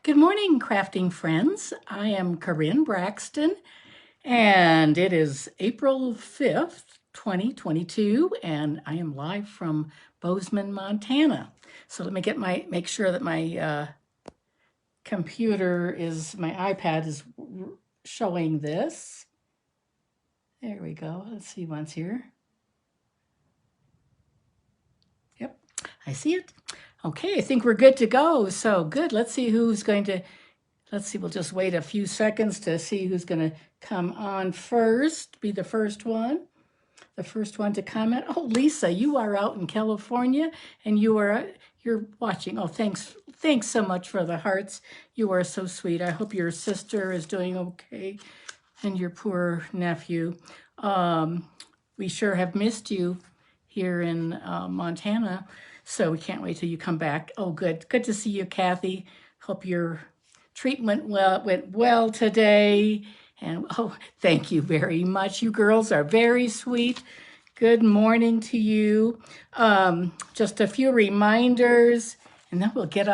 Good morning, crafting friends. I am Karin Braxton, and it is April 5th, 2022, and I am live from Bozeman, Montana. So let me make sure that my my iPad is showing this. There we go. Let's see once here. Yep, I see it. Okay, I think we're good to go. So good. Let's see who's going to. Let's see, we'll just wait a few seconds to see who's going to come on first, be the first one to comment. Oh, Lisa, you are out in California and you're watching. Oh, thanks so much for the hearts. You are so sweet. I hope your sister is doing okay and your poor nephew. We sure have missed you here in Montana, so we can't wait till you come back. Oh, good to see you, Kathy. Hope your treatment went well today. And oh, thank you very much. You girls are very sweet. Good morning to you. Just a few reminders, and then we'll get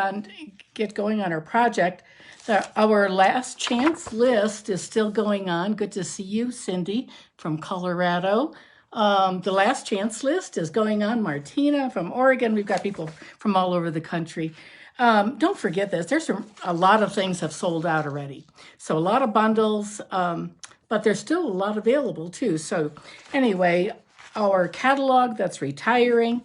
going on our project. Our last chance list is still going on. Good to see you, Cindy from Colorado. The last chance list is going on. Martina from Oregon. We've got people from all over the country. Don't forget this. A lot of things have sold out already. So a lot of bundles, but there's still a lot available too. So anyway, our catalog that's retiring.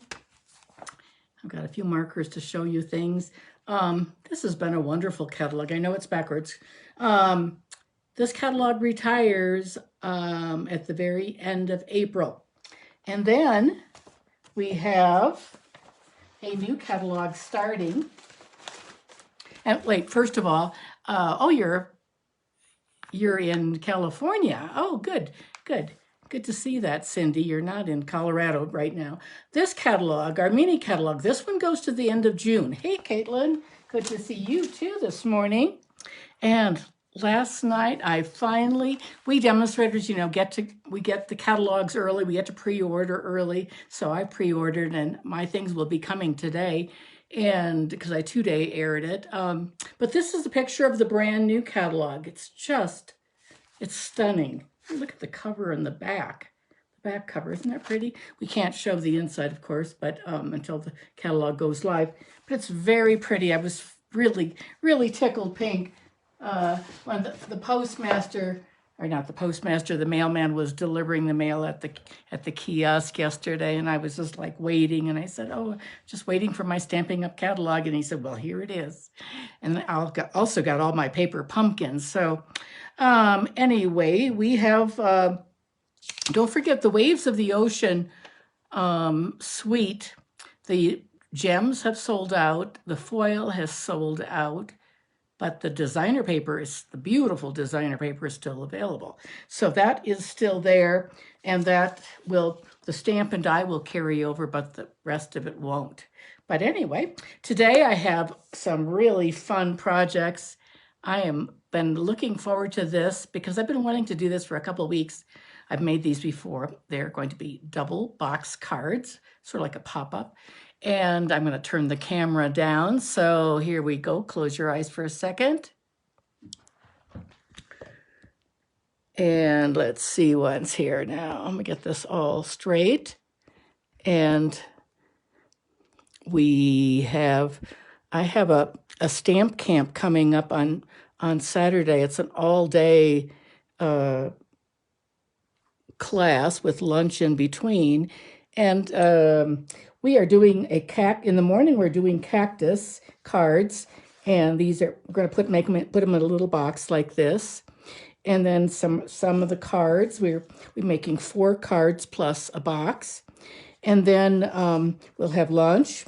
I've got a few markers to show you things. This has been a wonderful catalog. I know it's backwards. This catalog retires at the very end of April. And then we have a new catalog starting. And wait, first of all, oh, you're in California. Oh, good. Good to see that, Cindy. You're not in Colorado right now. This catalog, our mini catalog, this one goes to the end of June. Hey, Caitlin, good to see you too this morning. And last night, we demonstrators, we get the catalogs early. We get to pre-order early. So I pre-ordered and my things will be coming today. And because I 2-day aired it. But this is a picture of the brand new catalog. It's stunning. Look at the cover and the back. The back cover, isn't that pretty? We can't show the inside, of course, but until the catalog goes live. But it's very pretty. I was really, really tickled pink when the postmaster, or not the postmaster, the mailman was delivering the mail at the kiosk yesterday, and I was just like waiting, and I said, oh, just waiting for my Stampin' Up! Catalog, and he said, well, here it is. And I also got all my paper pumpkins. So anyway, we have, don't forget the Waves of the Ocean suite. The gems have sold out, the foil has sold out, but the beautiful designer paper is still available. So that is still there, and the stamp and die will carry over, but the rest of it won't. But anyway, today I have some really fun projects. I am been looking forward to this because I've been wanting to do this for a couple of weeks. I've made these before. They're going to be double box cards, sort of like a pop-up. And I'm going to turn the camera down. So here we go. Close your eyes for a second. And let's see what's here now. I'm going to get this all straight. And I have a stamp camp coming up on Saturday. It's an all-day class with lunch in between. And we are doing in the morning, we're doing cactus cards, and we're going to put them in a little box like this. And then some of the cards, we're making 4 cards plus a box. And then we'll have lunch.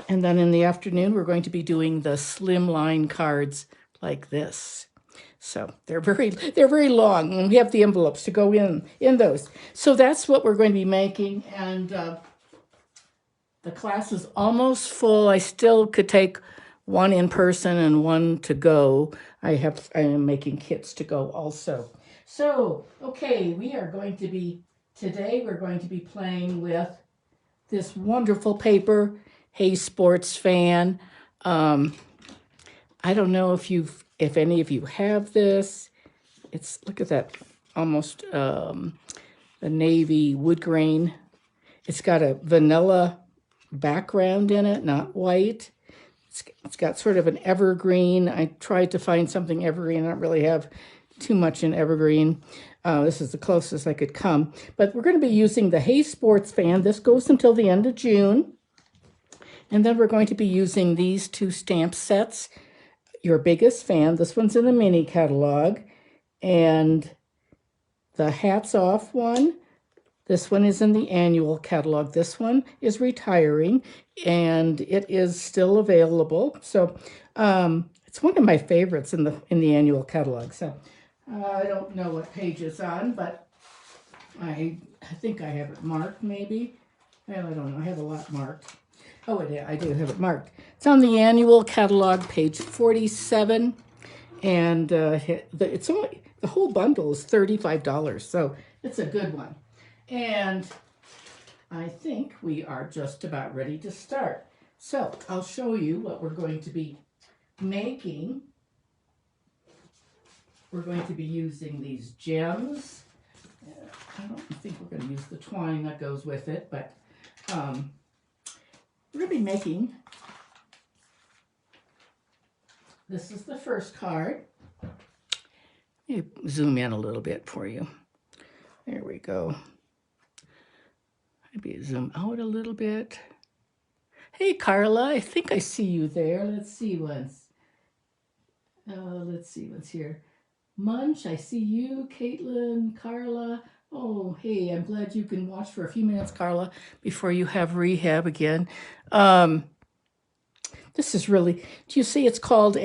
And then in the afternoon, we're going to be doing the slimline cards like this. So they're very long, and we have the envelopes to go in those. So that's what we're going to be making, and the class is almost full. I still could take one in person and one to go. I am making kits to go also. So, okay, today we're going to be playing with this wonderful paper, Hey Sports Fan. I don't know if any of you have this. Look at that, almost a navy wood grain. It's got a vanilla background in it, not white. It's got sort of an evergreen. I tried to find something evergreen. I don't really have too much in evergreen. This is the closest I could come. But we're going to be using the Hay Sports fan. This goes until the end of June. And then we're going to be using these two stamp sets. Your Biggest Fan. This one's in the mini catalog. And the Hats Off one. This one is in the annual catalog. This one is retiring, and it is still available. So it's one of my favorites in the annual catalog. So I don't know what page it's on, but I think I have it marked, maybe. Well, I don't know. I have a lot marked. Oh, I do have it marked. It's on the annual catalog, page 47, and the whole bundle is $35, so it's a good one. And I think we are just about ready to start. So I'll show you what we're going to be making. We're going to be using these gems. I don't think we're going to use the twine that goes with it, but we're going to be making, this is the first card. Let me zoom in a little bit for you. There we go. Maybe zoom out a little bit. Hey, Carla, I think I see you there. Let's see once. Let's see what's here. Munch, I see you. Caitlin, Carla. Oh, hey, I'm glad you can watch for a few minutes, Carla, before you have rehab again. This is really, do you see it's called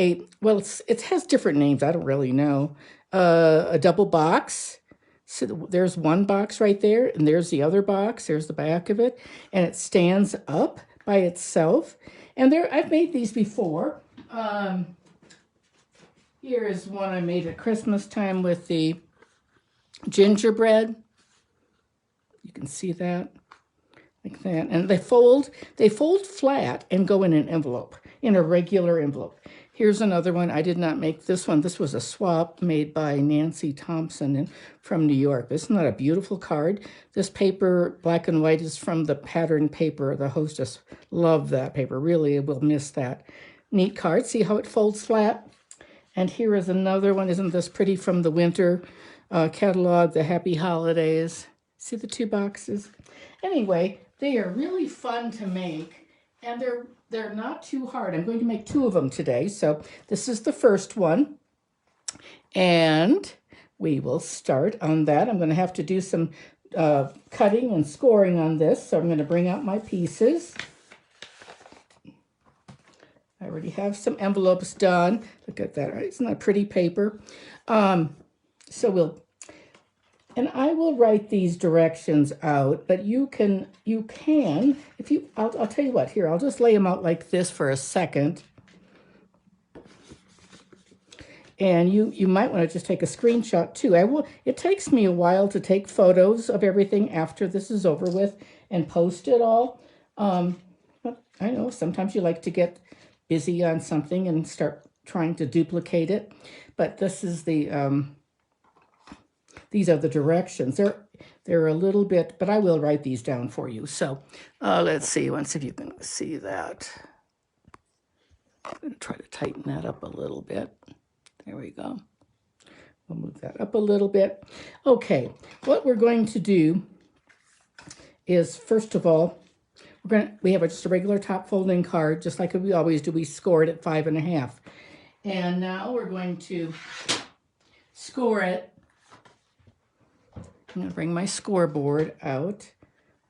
well, it has different names. I don't really know. A double box. So there's one box right there, and there's the other box. There's the back of it, and it stands up by itself. And I've made these before. Here is one I made at Christmas time with the gingerbread. You can see that, like that. And they fold flat and go in an envelope, in a regular envelope. Here's another one. I did not make this one. This was a swap made by Nancy Thompson from New York. Isn't that a beautiful card? This paper, black and white, is from the pattern paper. The hostess loved that paper. Really will miss that. Neat card. See how it folds flat? And here is another one. Isn't this pretty, from the winter catalog, the Happy Holidays? See the two boxes? Anyway, they are really fun to make, and they're not too hard. I'm going to make two of them today. So this is the first one, and we will start on that. I'm going to have to do some cutting and scoring on this, so I'm going to bring out my pieces. I already have some envelopes done. Look at that. Isn't that pretty paper? And I will write these directions out, but you can, if you, I'll tell you what, here, I'll just lay them out like this for a second. And you might want to just take a screenshot too. It takes me a while to take photos of everything after this is over with and post it all. But I know sometimes you like to get busy on something and start trying to duplicate it. But this is these are the directions. They're a little bit, but I will write these down for you. So let's see, if you can see that. I'm going to try to tighten that up a little bit. There we go. We'll move that up a little bit. Okay, what we're going to do is, first of all, we have just a regular top folding card, just like we always do. We score it at 5.5. And now we're going to score it. I'm going to bring my scoreboard out.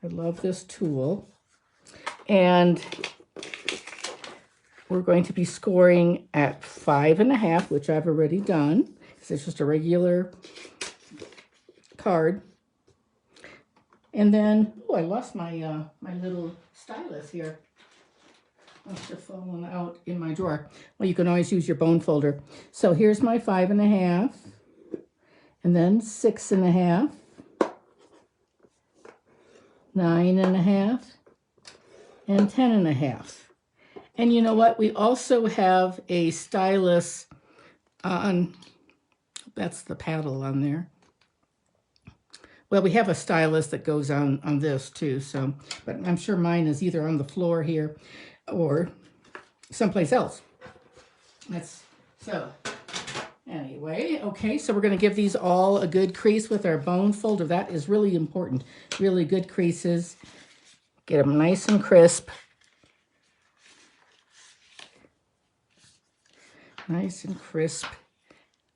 I love this tool. And we're going to be scoring at 5.5, which I've already done, because it's just a regular card. And then, oh, I lost my my little stylus here. Must have fallen out in my drawer. Well, you can always use your bone folder. So here's my 5.5, and then 6.5, 9.5, and 10.5. And you know what? We also have a stylus on, that's the paddle on there. Well, we have a stylus that goes on this too, so, but I'm sure mine is either on the floor here or someplace else. So anyway, okay, so we're going to give these all a good crease with our bone folder. That is really important. Really good creases. Get them nice and crisp. Nice and crisp.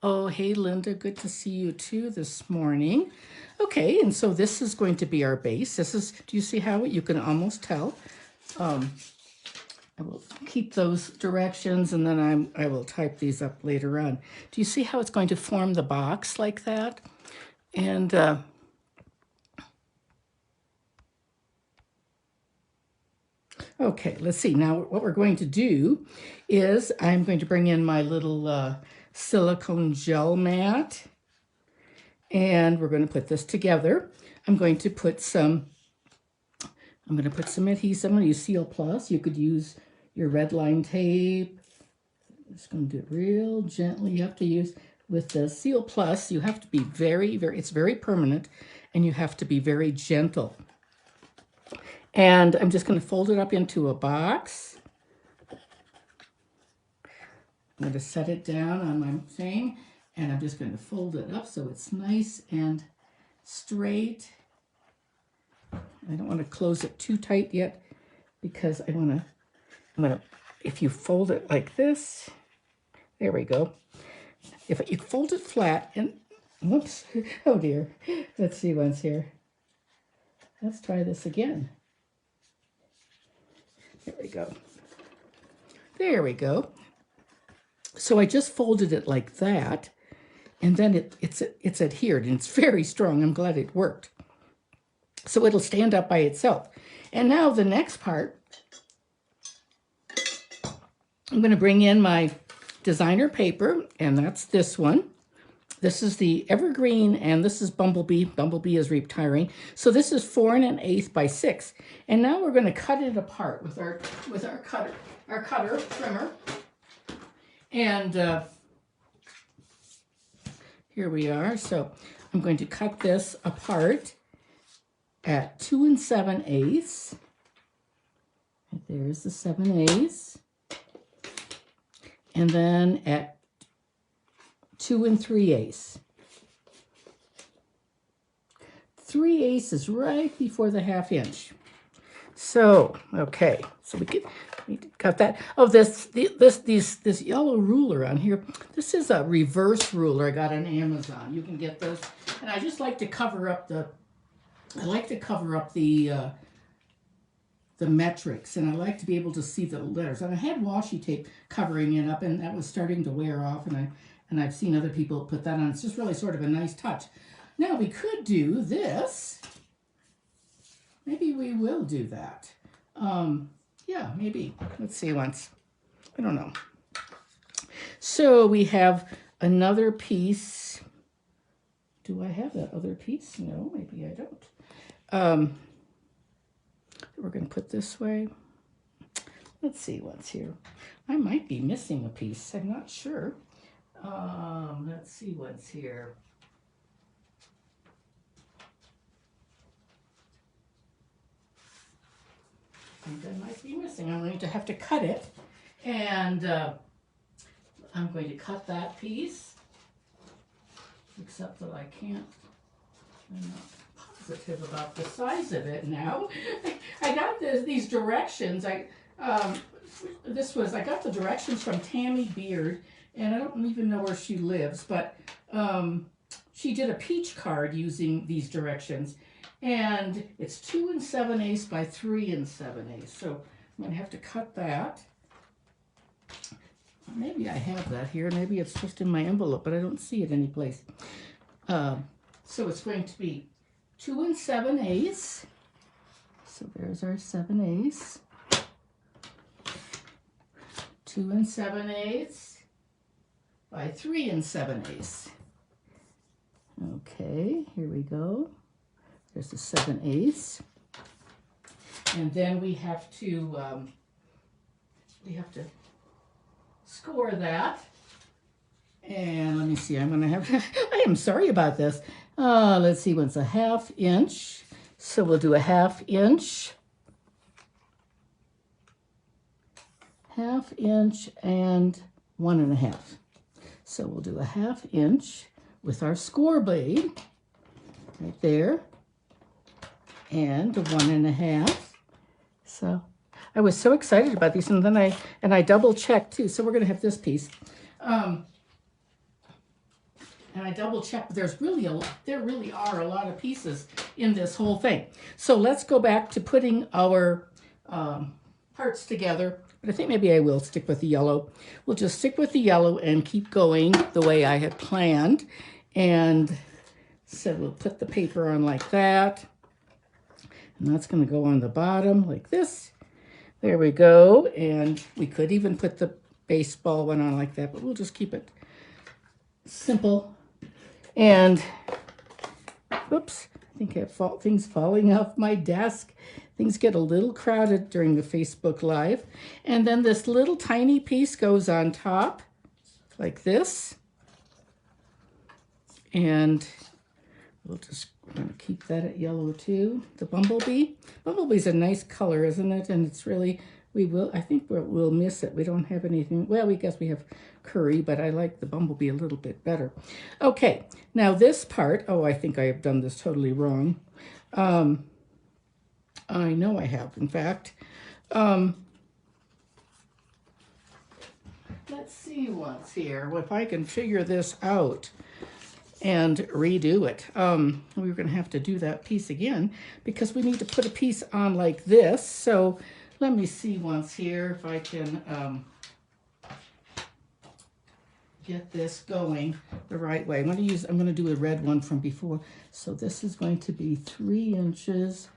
Oh, hey, Linda, good to see you too this morning. Okay, and so this is going to be our base. This is, do you see how you can almost tell? I will keep those directions and then I will type these up later on. Do you see how it's going to form the box like that? And okay, let's see. Now what we're going to do is I'm going to bring in my little silicone gel mat. And we're going to put this together. I'm going to put some adhesive. I'm going to use Seal Plus. You could use your red line tape. I'm just going to do it real gently. You have to use, with the Seal Plus, you have to be very, it's very permanent, and you have to be very gentle. And I'm just going to fold it up into a box. I'm going to set it down on my thing. And I'm just going to fold it up so it's nice and straight. I don't want to close it too tight yet because I'm gonna, if you fold it like this, there we go. If you fold it flat and, whoops, oh dear. Let's see once here. Let's try this again. There we go. There we go. So I just folded it like that. And then it's adhered, and it's very strong. I'm glad it worked. So it'll stand up by itself. And now the next part, I'm going to bring in my designer paper, and that's this one. This is the Evergreen, and this is Bumblebee. Bumblebee is retiring. So this is 4 1/8 by 6. And now we're going to cut it apart with our cutter trimmer. And here we are. So I'm going to cut this apart at 2 7/8. There's the 7/8. And then at 2 3/8. 3/8 is right before the 1/2 inch. So, okay, so we need to cut that. Oh, this yellow ruler on here, this is a reverse ruler I got on Amazon. You can get those. And I just like to cover up the metrics, and I like to be able to see the letters. And I had washi tape covering it up, and that was starting to wear off, and I've seen other people put that on. It's just really sort of a nice touch. Now we could do this. Maybe we will do that. Yeah, maybe. Let's see once. I don't know. So we have another piece. Do I have that other piece? No, maybe I don't. We're going to put this way. Let's see what's here. I might be missing a piece. I'm not sure. Let's see what's here. I think I might be missing. I'm going to have to cut it. And I'm going to cut that piece. Except that I can't. I'm not positive about the size of it now. I got these directions. I got the directions from Tammy Beard, and I don't even know where she lives, but she did a peach card using these directions, and it's 2 7/8 by 3 7/8. So I'm going to have to cut that. Maybe I have that here. Maybe it's just in my envelope, but I don't see it anyplace. So it's going to be 2 7/8. So there's our 7/8. 2 7/8 by 3 7/8. Okay, here we go. There's the 7/8. And then we have to we have to score that. And let me see, I'm gonna have, I am sorry about this. Let's see, what's a 1/2 inch? So we'll do a 1/2 inch. 1/2 inch and 1.5. So we'll do a 1/2 inch with our score blade right there, and the 1.5. So I was so excited about these, and then I double checked too. So we're gonna have this piece, and I double checked. There really are a lot of pieces in this whole thing. So let's go back to putting our parts together. But I think maybe I will stick with the yellow. We'll just stick with the yellow and keep going the way I had planned. And so we'll put the paper on like that. And that's going to go on the bottom like this. There we go. And we could even put the baseball one on like that, but we'll just keep it simple. And, whoops, I think I have things falling off my desk. Things get a little crowded during the Facebook Live. And then this little tiny piece goes on top like this. And we're going to keep that at yellow too. The bumblebee. Bumblebee's a nice color, isn't it? And it's really, I think we'll miss it. We don't have anything. Well, we guess we have curry, but I like the bumblebee a little bit better. Okay, now this part, oh, I think I have done this totally wrong. I know I have, in fact. Let's see once here, if I can figure this out and redo it. We're going to have to do that piece again because we need to put a piece on like this. So let me see once here if I can get this going the right way. I'm going to do a red one from before. So this is going to be 3 inches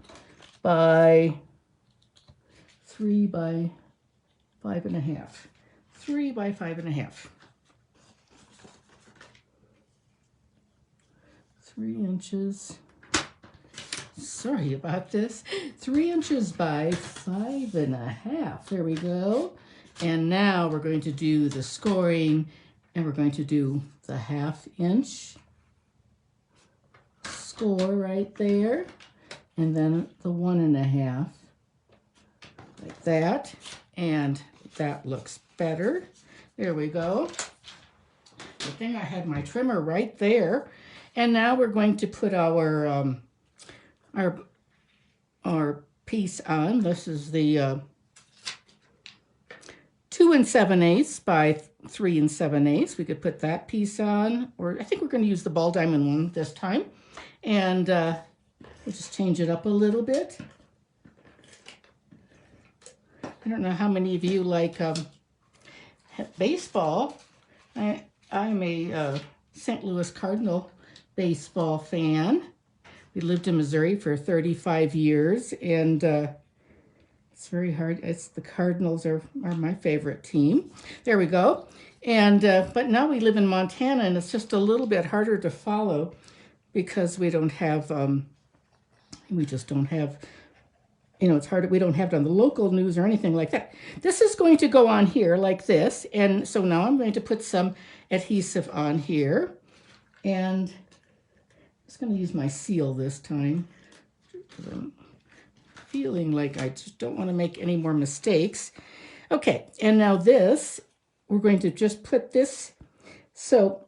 by 3 by 5.5. 3 by 5.5. 3 inches. Sorry about this. 3 inches by 5.5. There we go. And now we're going to do the scoring, and we're going to do the 1/2 inch score right there. And then the 1.5, like that. And that looks better. There we go. Good thing I had my trimmer right there. And now we're going to put our piece on. This is the 2 7/8 by 3 7/8. We could put that piece on, or I think we're going to use the ball diamond one this time. And we'll just change it up a little bit. I don't know how many of you like baseball. I'm a St. Louis Cardinal baseball fan. We lived in Missouri for 35 years, and it's very hard. The Cardinals are my favorite team. There we go. And but now we live in Montana, and it's just a little bit harder to follow because we don't have we just don't have, it's hard. We don't have it on the local news or anything like that. This is going to go on here like this. And so now I'm going to put some adhesive on here. And I'm just going to use my seal this time. I'm feeling like I just don't want to make any more mistakes. Okay, and now this, we're going to just put this. So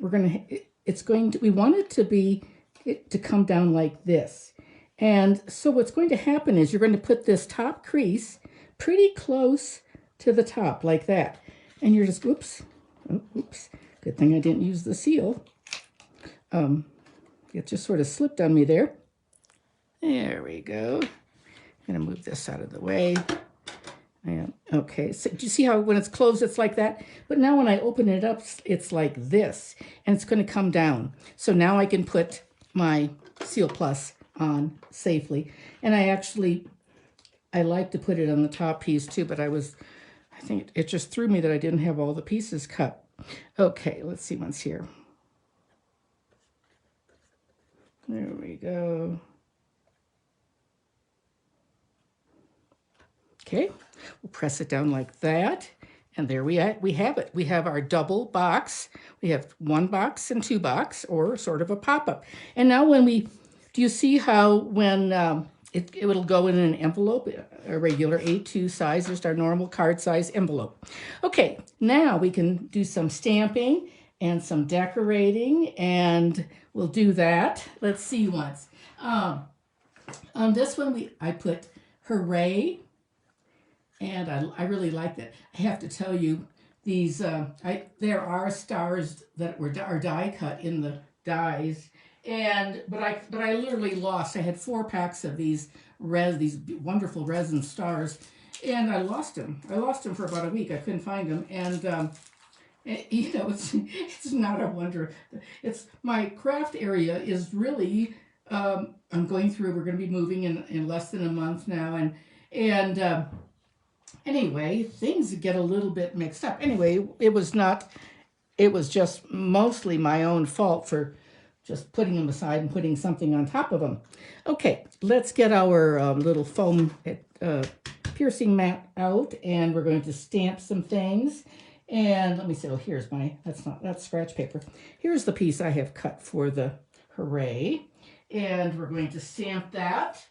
we want it to come down like this. And so what's going to happen is you're going to put this top crease pretty close to the top like that. And you're just, oops, good thing I didn't use the seal. It just sort of slipped on me there. There we go. I'm going to move this out of the way. Okay, so do you see how when it's closed it's like that? But now when I open it up, it's like this, and it's going to come down. So now I can put my Seal Plus on safely. And I like to put it on the top piece too, but I think it just threw me that I didn't have all the pieces cut. Okay, let's see what's here. There we go. Okay, We'll press it down like that. And there we have it. We have our double box. We have 1 box and 2 box, or sort of a pop-up. And now when we, do you see how when it will go in an envelope, a regular A2 size, just our normal card size envelope. Okay, now we can do some stamping and some decorating, and we'll do that. Let's see once. On this one, I put hooray, and I really like that. I have to tell you, these there are stars that are die cut in the dies, but I literally lost. I had 4 packs of these wonderful resin stars, and I lost them. I lost them for about a week. I couldn't find them, and you know, it's not a wonder. It's my craft area is really. I'm going through. We're going to be moving in less than a month now, and anyway, things get a little bit mixed up. Anyway, it was just mostly my own fault for just putting them aside and putting something on top of them. Okay, let's get our little foam piercing mat out, and we're going to stamp some things. And let me see, oh, here's that's scratch paper. Here's the piece I have cut for the hooray. And we're going to stamp that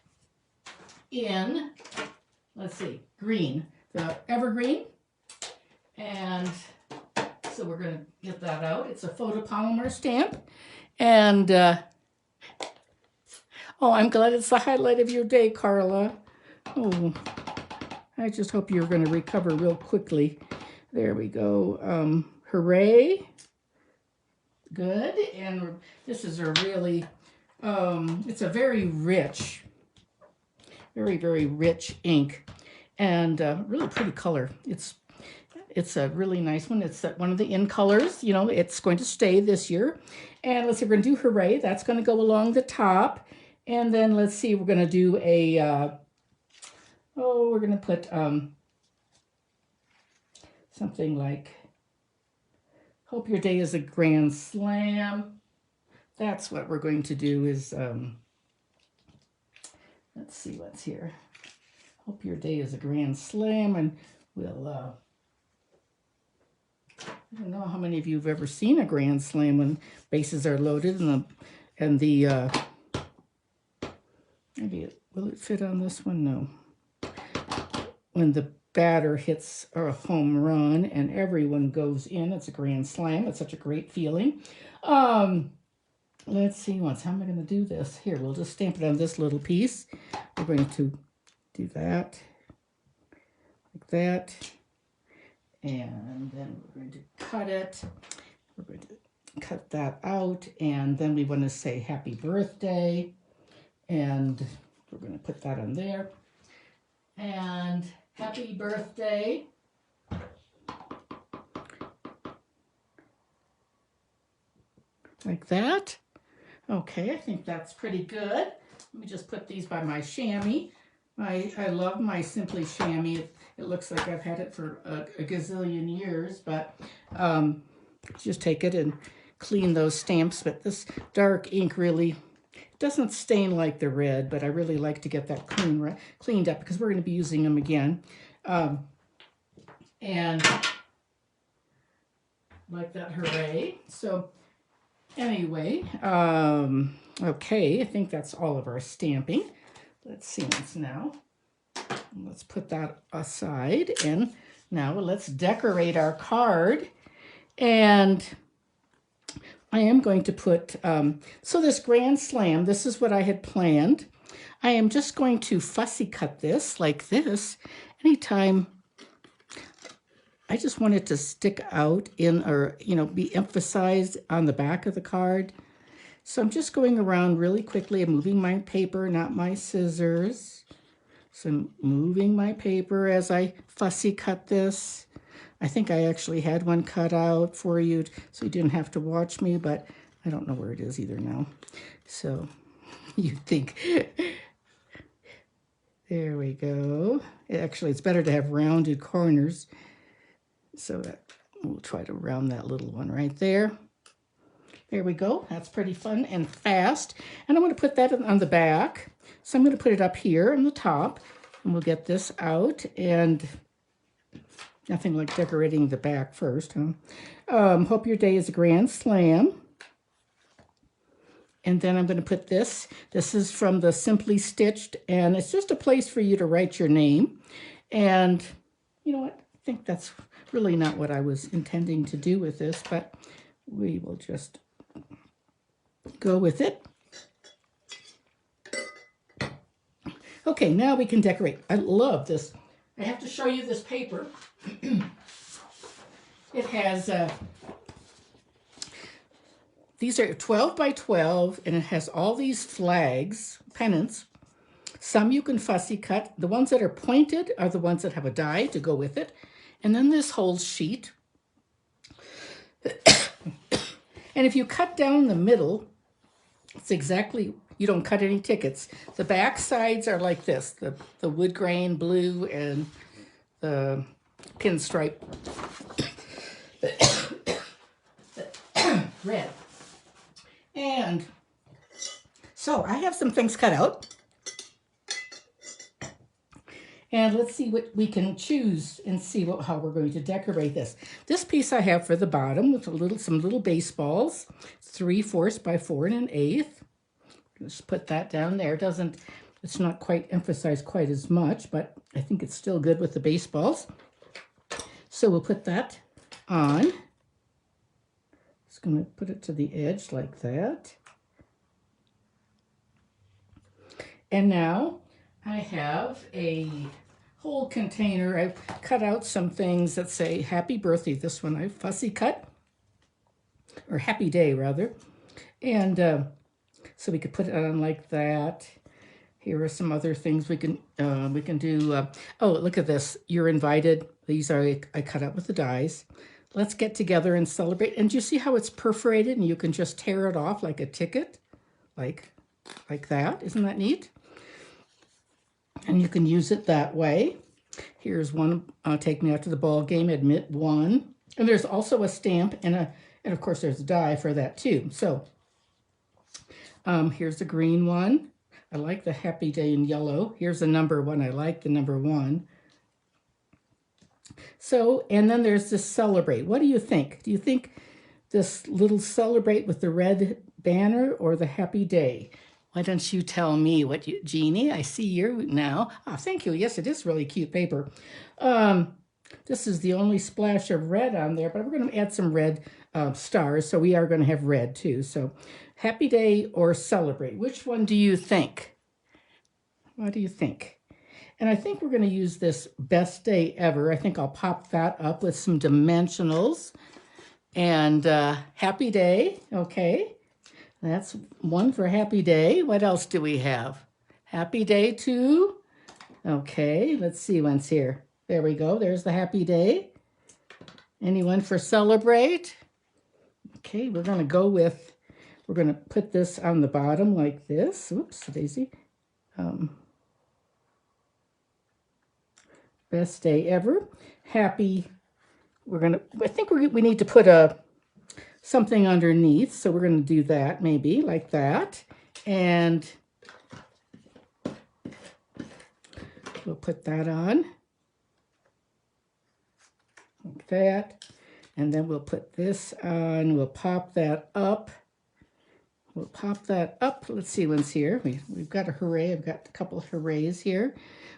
in, let's see, green, the evergreen. And so we're going to get that out. It's a photopolymer stamp. And, oh, I'm glad it's the highlight of your day, Carla. Oh, I just hope you're going to recover real quickly. There we go. Hooray. Good. And this is a really... it's a very rich, very rich ink, and really pretty color. It's a really nice one. It's one of the in colors. You know, it's going to stay this year. And let's see, we're going to do hooray. That's going to go along the top. And then let's see, we're going to do a, we're going to put something like, hope your day is a grand slam. That's what we're going to do is, let's see what's here. Hope your day is a grand slam, and we'll, I don't know how many of you have ever seen a grand slam when bases are loaded and the maybe will it fit on this one? No. When the batter hits a home run and everyone goes in, it's a grand slam. It's such a great feeling. Let's see once. How am I going to do this? Here, we'll just stamp it on this little piece. We're going to do that, like that. And then we're going to cut it. We're going to cut that out. And then we want to say happy birthday. And we're going to put that on there. And happy birthday. Like that. Okay, I think that's pretty good. Let me just put these by my chamois. I love my Simply chamois. It looks like I've had it for a gazillion years, but just take it and clean those stamps. But this dark ink really doesn't stain like the red, but I really like to get that cleaned up because we're going to be using them again. And like that, hooray. So anyway, okay, I think that's all of our stamping. Let's see what's now. Let's put that aside, and now let's decorate our card. And I am going to put, so this grand slam, this is what I had planned. I am just going to fussy cut this like this. Anytime I just want it to stick out in, or, you know, be emphasized on the back of the card. So I'm just going around really quickly. I'm moving my paper, not my scissors. So I'm moving my paper as I fussy cut this. I think I actually had one cut out for you so you didn't have to watch me, but I don't know where it is either now. So you think, there we go. Actually, it's better to have rounded corners. So that we'll try to round that little one right there. There we go. That's pretty fun and fast. And I'm going to put that on the back. So I'm going to put it up here on the top, and we'll get this out. And Nothing like decorating the back first, huh? Hope your day is a grand slam. And then I'm going to put this. This is from the Simply Stitched, and it's just a place for you to write your name. And you know what? I think that's really not what I was intending to do with this, but we will just go with it. Okay, now we can decorate. I love this. I have to show you this paper. It has, these are 12 by 12, and it has all these flags, pennants. Some you can fussy cut. The ones that are pointed are the ones that have a die to go with it. And then this whole sheet. And if you cut down the middle, it's exactly, you don't cut any tickets. The back sides are like this, the wood grain blue and the pinstripe red. And so I have some things cut out. And let's see what we can choose and see how we're going to decorate this. This piece I have for the bottom with some little baseballs, 3/4 by 4 1/8. Just put that down there. It's not quite emphasized quite as much, but I think it's still good with the baseballs. So we'll put that on. Just going to put it to the edge like that. And now I have a whole container. I've cut out some things that say happy birthday. This one I fussy cut, or happy day rather. And so we could put it on like that. Here are some other things we can do. Oh, look at this. You're invited. These are I cut out with the dies. Let's get together and celebrate. And do you see how it's perforated and you can just tear it off like a ticket? Like that. Isn't that neat? And you can use it that way. Here's one, take me out to the ball game, admit one. And there's also a stamp and of course there's a die for that too. So here's the green one. I like the happy day in yellow. Here's the number one. I like the number 1. So, and then there's this celebrate. What do you think? Do you think this little celebrate with the red banner or the happy day? Why don't you tell me what you, Jeannie, I see you now. Oh, thank you. Yes, it is really cute paper. This is the only splash of red on there, but we're going to add some red stars. So we are going to have red too. So happy day or celebrate. Which one do you think? What do you think? And I think we're going to use this best day ever. I think I'll pop that up with some dimensionals. And happy day. Okay. That's one for happy day. What else do we have? Happy day too. Okay, let's see what's here. There we go. There's the happy day. Anyone for celebrate? Okay, we're going to put this on the bottom like this. Oops, daisy. Best day ever. Happy. I think we need to put something underneath, so we're going to do that maybe like that, and we'll put that on like that, and then we'll put this on. We'll pop that up. We'll pop that up. Let's see what's here. We've got a hooray. I've got a couple of hoorays here.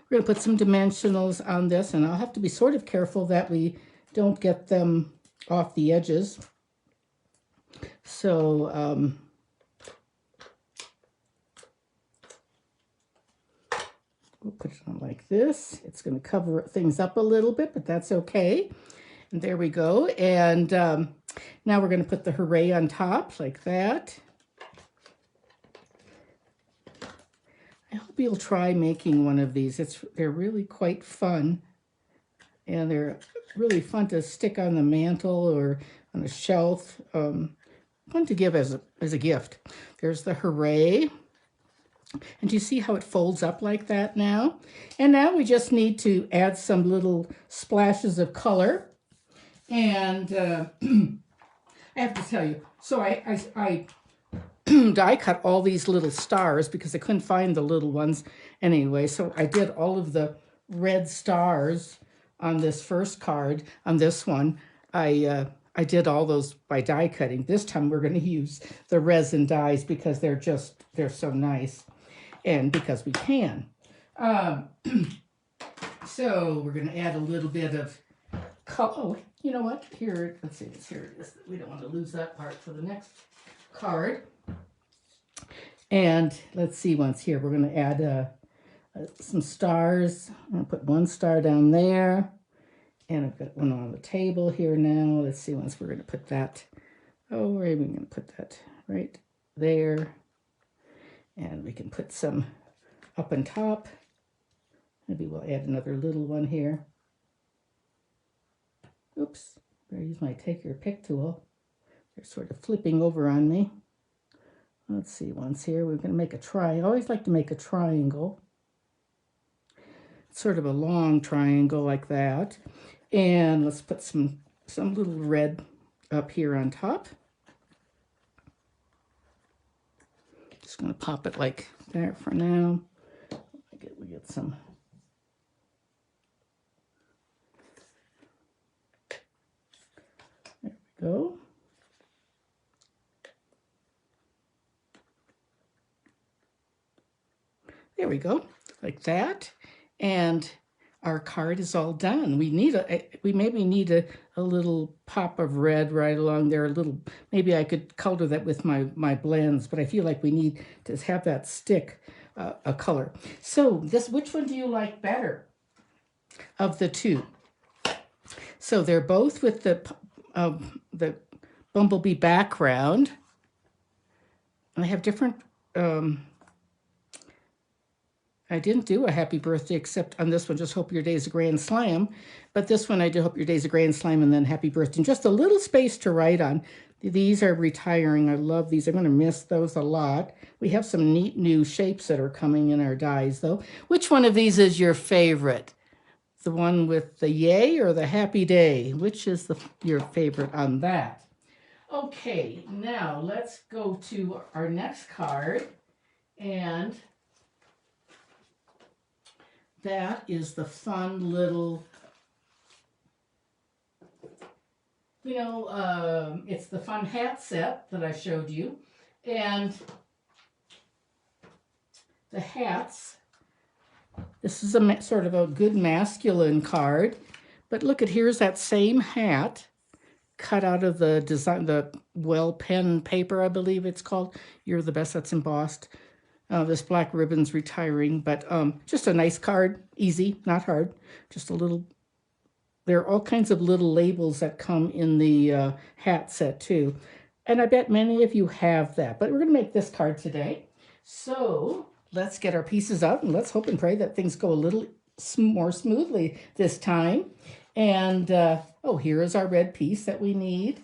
We're going to put some dimensionals on this, and I'll have to be sort of careful that we don't get them off the edges. So we'll put it on like this. It's going to cover things up a little bit, but that's okay. And there we go. And now we're going to put the hooray on top like that. I hope you'll try making one of these. They're really quite fun. And they're really fun to stick on the mantle or on a shelf. Fun to give as a gift. There's the hooray. And do you see how it folds up like that now? And now we just need to add some little splashes of color. And I have to tell you, so I die cut all these little stars because I couldn't find the little ones anyway. So I did all of the red stars on this first card. On this one, I did all those by die cutting. This time we're going to use the resin dies because they're so nice, and because we can. So we're going to add a little bit of color. Oh, you know what? Here, let's see this. Here it is. We don't want to lose that part for the next card. And let's see, once here, we're going to add some stars. I'm going to put one star down there. And I've got one on the table here now. Let's see, once we're going to put that. Oh, we're even going to put that right there. And we can put some up on top. Maybe we'll add another little one here. Oops, better use my take your pick tool. They're sort of flipping over on me. Let's see, once here, we're going to make a triangle. I always like to make a triangle. Sort of a long triangle like that. And let's put some little red up here on top. Just going to pop it like that for now. We get some. There we go. There we go, like that. And our card is all done. We maybe need a little pop of red right along there. Maybe I could color that with my blends, but I feel like we need to have that stick a color. So which one do you like better of the two? So they're both with the bumblebee background. And they have different. I didn't do a happy birthday except on this one, just hope your day's a grand slam. But this one I did hope your day's a grand slam and then happy birthday. And just a little space to write on. These are retiring. I love these. I'm going to miss those a lot. We have some neat new shapes that are coming in our dies though. Which one of these is your favorite? The one with the yay or the happy day? Which is your favorite on that? Okay, now let's go to our next card. And that is the fun little, it's the fun hat set that I showed you. And the hats, this is a sort of a good masculine card. But look at, here's that same hat cut out of the design, the well pen paper, I believe it's called. You're the Best, that's embossed. This black ribbon's retiring, but just a nice card, easy, not hard. Just a little, there are all kinds of little labels that come in the hat set too. And I bet many of you have that, but we're gonna make this card today. So let's get our pieces out and let's hope and pray that things go a little more smoothly this time. And oh, here is our red piece that we need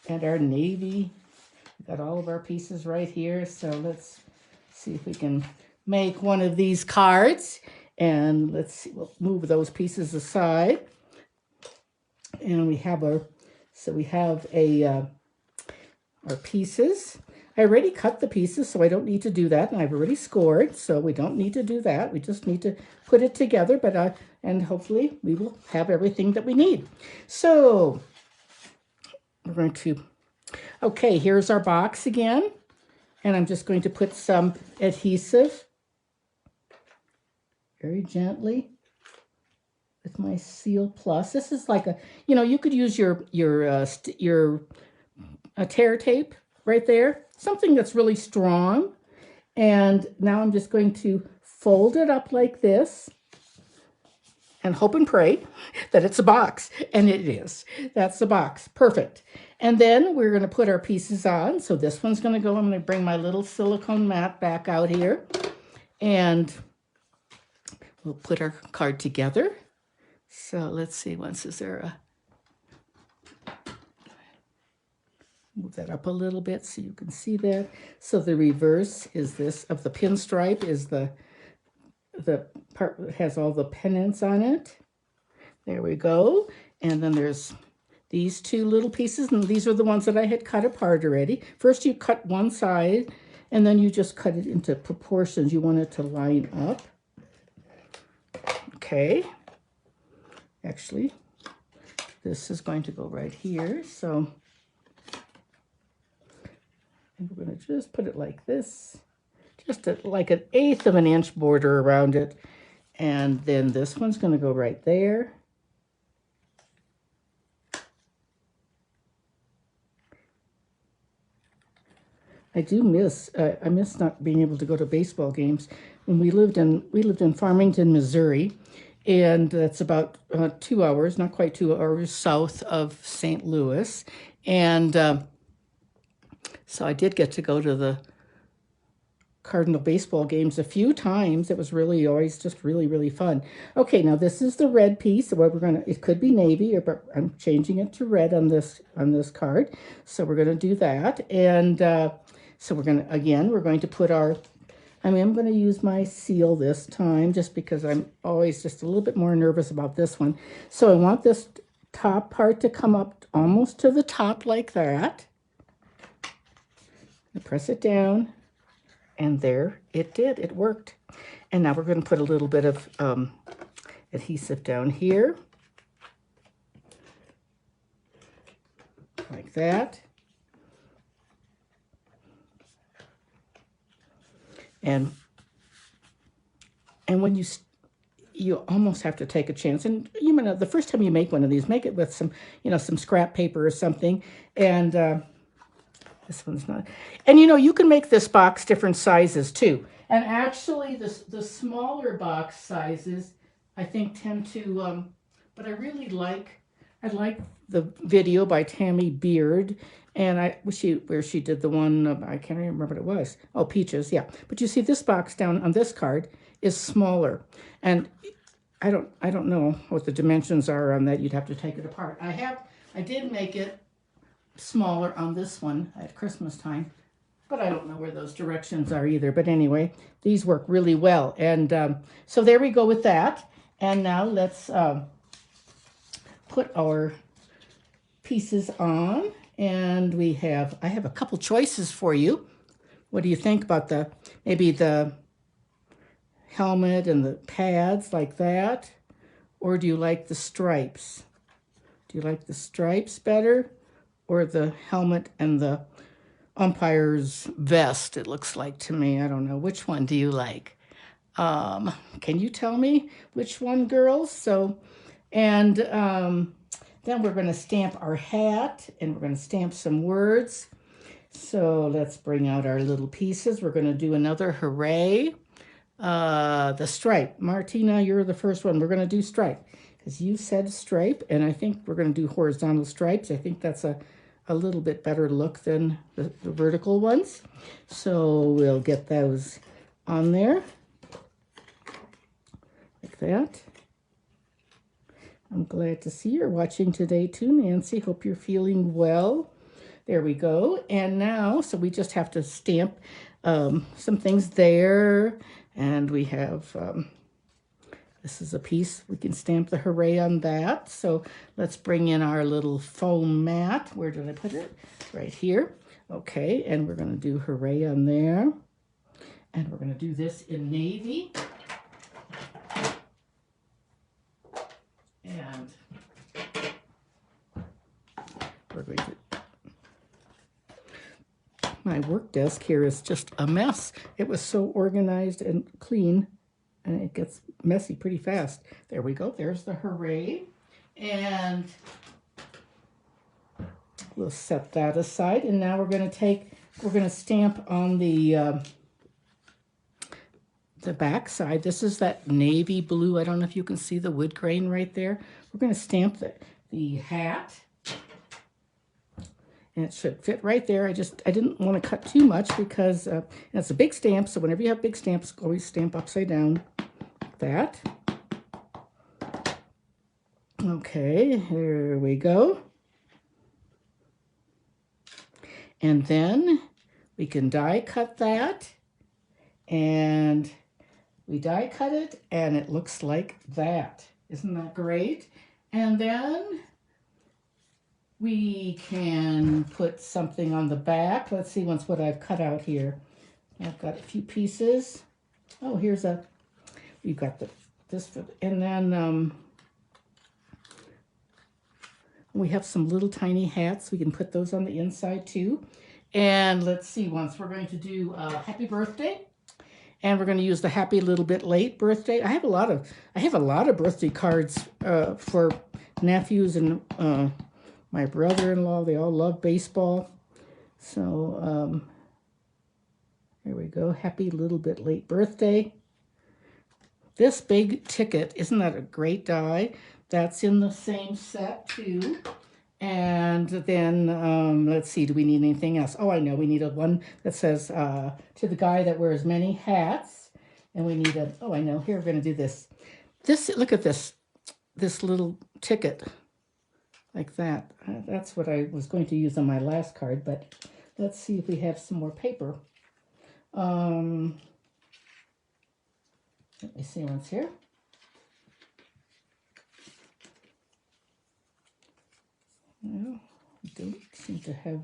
and our navy. We've got all of our pieces right here. So let's see if we can make one of these cards. And let's see, we'll move those pieces aside. And we have our pieces. I already cut the pieces, so I don't need to do that. And I've already scored, so we don't need to do that. We just need to put it together, but and hopefully we will have everything that we need. So we're going to, okay, here's our box again. And I'm just going to put some adhesive very gently with my Seal Plus. This is like a, you could use your tear tape right there, something that's really strong. And now I'm just going to fold it up like this and hope and pray that it's a box. And it is. That's the box. Perfect. And then we're going to put our pieces on. So this one's going to go. I'm going to bring my little silicone mat back out here. And we'll put our card together. So let's see. Is there a... Move that up a little bit so you can see that. So the reverse is this of the pinstripe is the part that has all the pennants on it. There we go. And then there's these two little pieces, and these are the ones that I had cut apart already. First you cut one side, and then you just cut it into proportions. You want it to line up. Okay. Actually, this is going to go right here. So, and we're going to just put it like this, just like an 1/8 of an inch border around it. And then this one's going to go right there. I do miss, I miss not being able to go to baseball games. When we lived in Farmington, Missouri, and that's about 2 hours, not quite 2 hours south of St. Louis. And so I did get to go to the Cardinal baseball games a few times. It was really always just really, really fun. Okay, now this is the red piece. So what we're gonna, it could be navy, but I'm changing it to red on this card. So we're gonna do that. And so we're going to put our, I'm going to use my seal this time just because I'm always just a little bit more nervous about this one. So I want this top part to come up almost to the top like that. I press it down, and there it did. It worked. And now we're going to put a little bit of adhesive down here, like that. And when you almost have to take a chance. And you know, the first time you make one of these, make it with some, you know, some scrap paper or something. And this one's not. And you know, you can make this box different sizes too. And actually, the smaller box sizes, I think, tend to. But I really like the video by Tammy Beard. And where she did the one, I can't even remember what it was. Oh, Peaches, yeah. But you see this box down on this card is smaller. And I don't know what the dimensions are on that. You'd have to take it apart. I did make it smaller on this one at Christmas time, but I don't know where those directions are either. But anyway, these work really well. And so there we go with that. And now let's put our pieces on. And I have a couple choices for you. What do you think about maybe the helmet and the pads like that? Or do you like the stripes? Do you like the stripes better? Or the helmet and the umpire's vest, it looks like to me. I don't know. Which one do you like? Can you tell me which one, girls? So, and then we're going to stamp our hat, and we're going to stamp some words. So let's bring out our little pieces. We're going to do another hooray. The stripe. Martina, you're the first one. We're going to do stripe because you said stripe, and I think we're going to do horizontal stripes. I think that's a little bit better look than the vertical ones. So we'll get those on there like that. I'm glad to see you're watching today too, Nancy. Hope you're feeling well. There we go. And now, so we just have to stamp some things there. And we have, this is a piece. We can stamp the hooray on that. So let's bring in our little foam mat. Where did I put it? Right here. Okay, and we're going to do hooray on there. And we're going to do this in navy. And we're going to, my work desk here is just a mess. It was so organized and clean, and it gets messy pretty fast. There we go. There's the hooray. And we'll set that aside. And now we're going to stamp on the back side. This is that navy blue. I don't know if you can see the wood grain right there. We're going to stamp the hat. And it should fit right there. I didn't want to cut too much because it's a big stamp. So whenever you have big stamps, always stamp upside down like that. Okay, here we go. And then we can die cut that. And we die cut it, and it looks like that. Isn't that great? And then we can put something on the back. Let's see what I've cut out here. I've got a few pieces. Oh, we've got this, and then We have some little tiny hats. We can put those on the inside too. And let's see, once we're going to do happy birthday. And we're going to use the happy little bit late birthday. I have a lot of birthday cards for nephews and my brother-in-law. They all love baseball. So here we go. Happy little bit late birthday. This big ticket, isn't that a great die? That's in the same set too. And then, let's see, do we need anything else? Oh, I know, we need a one that says, to the guy that wears many hats. And we need a, oh, I know, here we're going to do this. Look at this little ticket, like that. That's what I was going to use on my last card, but let's see if we have some more paper. Let me see what's here. No, we don't seem to have.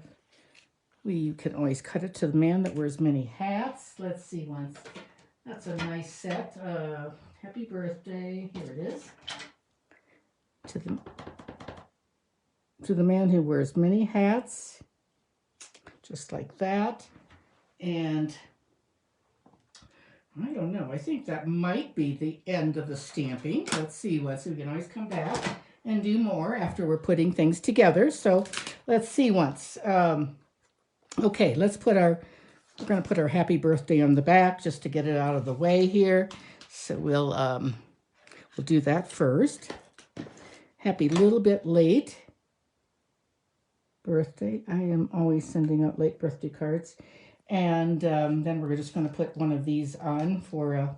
We can always cut it to the man that wears many hats. Let's see once. That's a nice set. Happy birthday. Here it is. To the man who wears many hats. Just like that. And I don't know. I think that might be the end of the stamping. Let's see what. So we can always come back and do more after we're putting things together. So let's see once. Okay, we're going to put our happy birthday on the back just to get it out of the way here. So we'll do that first. Happy little bit late birthday. I am always sending out late birthday cards. And then we're just going to put one of these on for a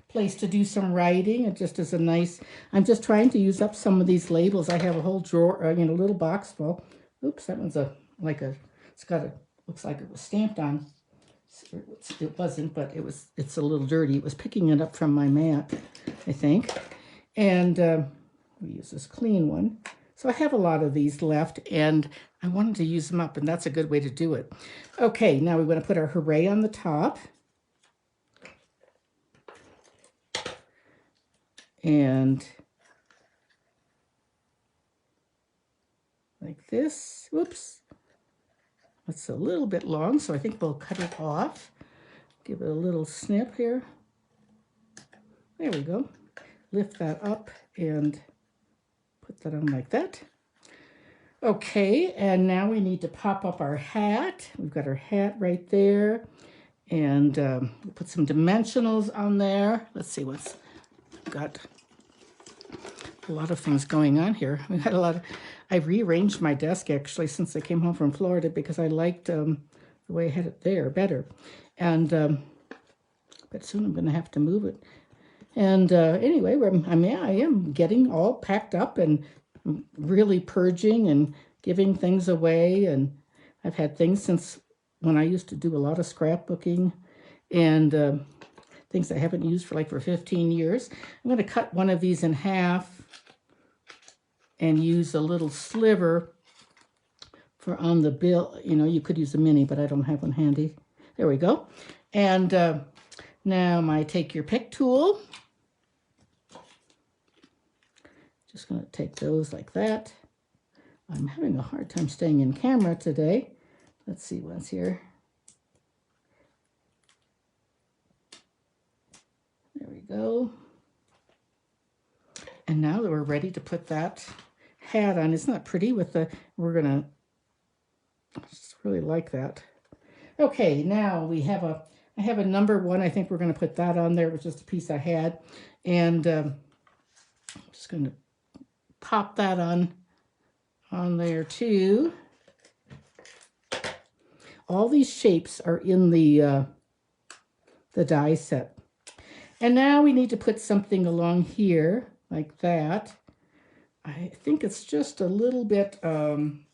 place to do some writing. It just is a nice, I'm just trying to use up some of these labels. I have a whole drawer, a little box full. Oops, that one's it's got looks like it was stamped on. It wasn't, but it's a little dirty. It was picking it up from my mat, I think. And we use this clean one. So I have a lot of these left, and I wanted to use them up, and that's a good way to do it. Okay, now we want to put our hooray on the top. And like this. Whoops. That's a little bit long, so I think we'll cut it off. Give it a little snip here. There we go. Lift that up and put that on like that. Okay, and now we need to pop up our hat. We've got our hat right there. And we'll put some dimensionals on there. Let's see what's got. A lot of things going on here. We had a lot of. I rearranged my desk actually since I came home from Florida because I liked the way I had it there better. And but soon I'm going to have to move it. And anyway, I am getting all packed up and really purging and giving things away. And I've had things since when I used to do a lot of scrapbooking and things I haven't used for 15 years. I'm going to cut one of these in half and use a little sliver for on the bill. You could use a mini, but I don't have one handy. There we go. And now my take your pick tool. Just going to take those like that. I'm having a hard time staying in camera today. Let's see what's here. There we go. And now that we're ready to put that hat on, isn't that pretty with the, I just really like that. Okay, now I have a number 1. I think we're going to put that on there. It was just a piece I had. And I'm just going to pop that on there too. All these shapes are in the die set. And now we need to put something along here like that. I think it's just a little bit, I'm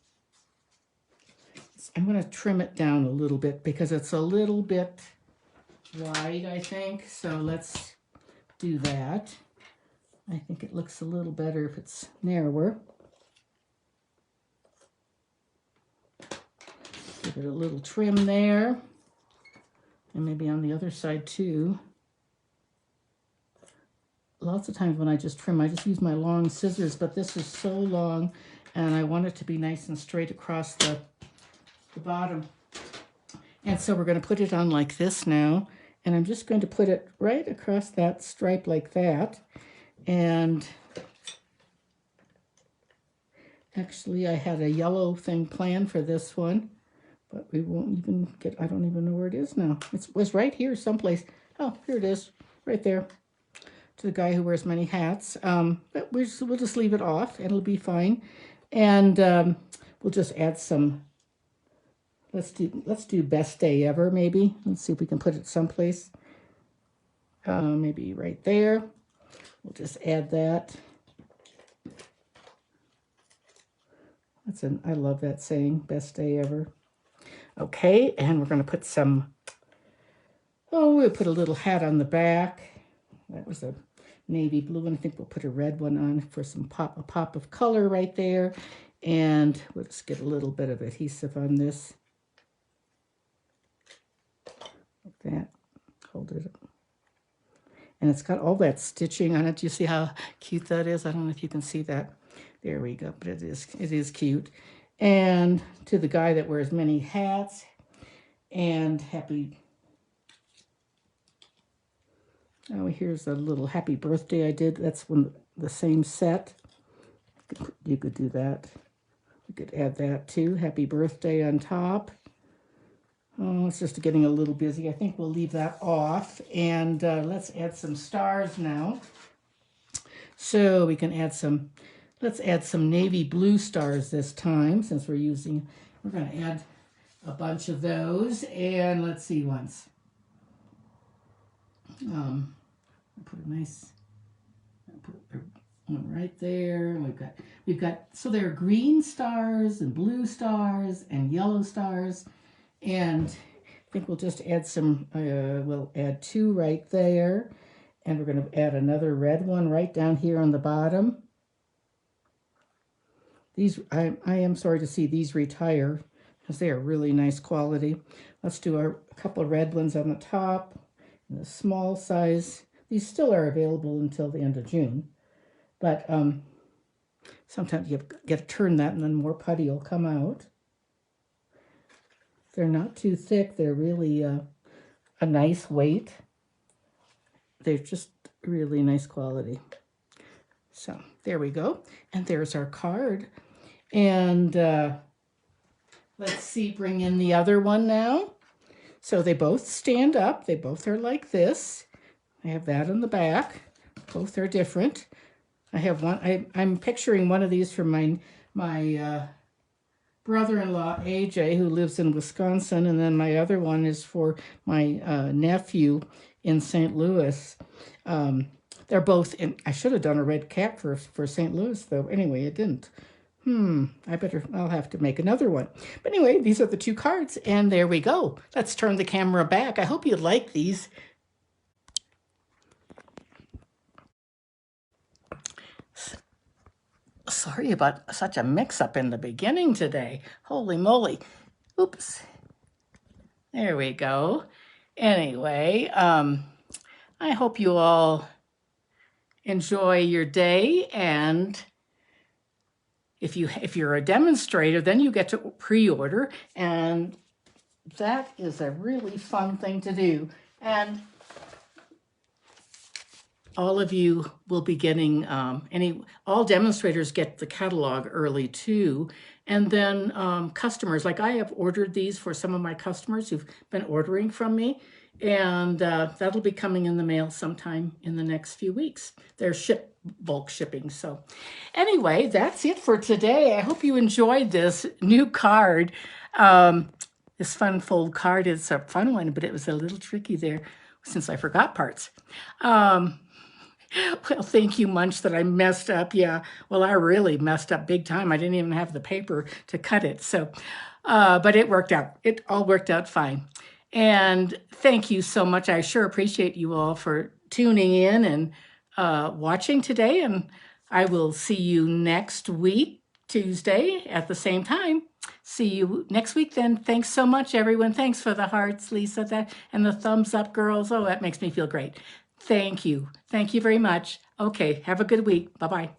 going to trim it down a little bit because it's a little bit wide, I think. So let's do that. I think it looks a little better if it's narrower. Give it a little trim there. And maybe on the other side too. Lots of times when I just trim, I just use my long scissors, but this is so long and I want it to be nice and straight across the bottom. And so we're going to put it on like this now, and I'm just going to put it right across that stripe like that. And actually I had a yellow thing planned for this one, but we won't even get, I don't even know where it is now. It was right here someplace. Oh, here it is, right there, to the guy who wears many hats. But we'll just leave it off, and it'll be fine. And we'll just add some, let's do best day ever, maybe. Let's see if we can put it someplace. Maybe right there. We'll just add that. I love that saying, best day ever. Okay, and we're going to put some, we'll put a little hat on the back. That was a navy blue one. I think we'll put a red one on for a pop of color right there. And we'll just get a little bit of adhesive on this. Like that. Hold it up. And it's got all that stitching on it. Do you see how cute that is? I don't know if you can see that. There we go, but it is cute. And to the guy that wears many hats, and here's a little happy birthday I did. That's the same set. You could do that. You could add that too. Happy birthday on top. Oh, it's just getting a little busy. I think we'll leave that off. And let's add some stars now. So we can add some, let's add some navy blue stars this time, since we're going to add a bunch of those. And let's see once. Put a nice, put one right there. We've got, so there are green stars and blue stars and yellow stars. And I think we'll just add some, we'll add 2 right there. And we're going to add another red one right down here on the bottom. These, I am sorry to see these retire, because they are really nice quality. Let's do a couple of red ones on the top, in the small size. These still are available until the end of June. But sometimes you get to turn that, and then more putty will come out. They're not too thick. They're really a nice weight. They're just really nice quality. So there we go. And there's our card. And let's see, bring in the other one now. So they both stand up. They both are like this. I have that on the back. Both are different. I have one. I'm picturing one of these from my brother-in-law, AJ, who lives in Wisconsin, and then my other one is for my nephew in St. Louis. They're both in, I should have done a red cap for St. Louis, though. Anyway, it didn't. I'll have to make another one. But anyway, these are the 2 cards, and there we go. Let's turn the camera back. I hope you like these. Sorry about such a mix-up in the beginning today. Holy moly. Oops. There we go. Anyway, I hope you all enjoy your day, and if you're a demonstrator, then you get to pre-order, and that is a really fun thing to do. And all of you will be getting, all demonstrators get the catalog early too. And then customers, like I have ordered these for some of my customers who've been ordering from me. And that'll be coming in the mail sometime in the next few weeks. They're bulk shipping. So anyway, that's it for today. I hope you enjoyed this new card. This fun fold card is a fun one, but it was a little tricky there since I forgot parts. Well, thank you, Munch, that I messed up. Yeah, well, I really messed up big time. I didn't even have the paper to cut it. So, but it worked out. It all worked out fine. And thank you so much. I sure appreciate you all for tuning in and watching today. And I will see you next week, Tuesday, at the same time. See you next week then. Thanks so much, everyone. Thanks for the hearts, Lisa, and the thumbs up, girls. Oh, that makes me feel great. Thank you. Thank you very much. Okay, have a good week. Bye-bye.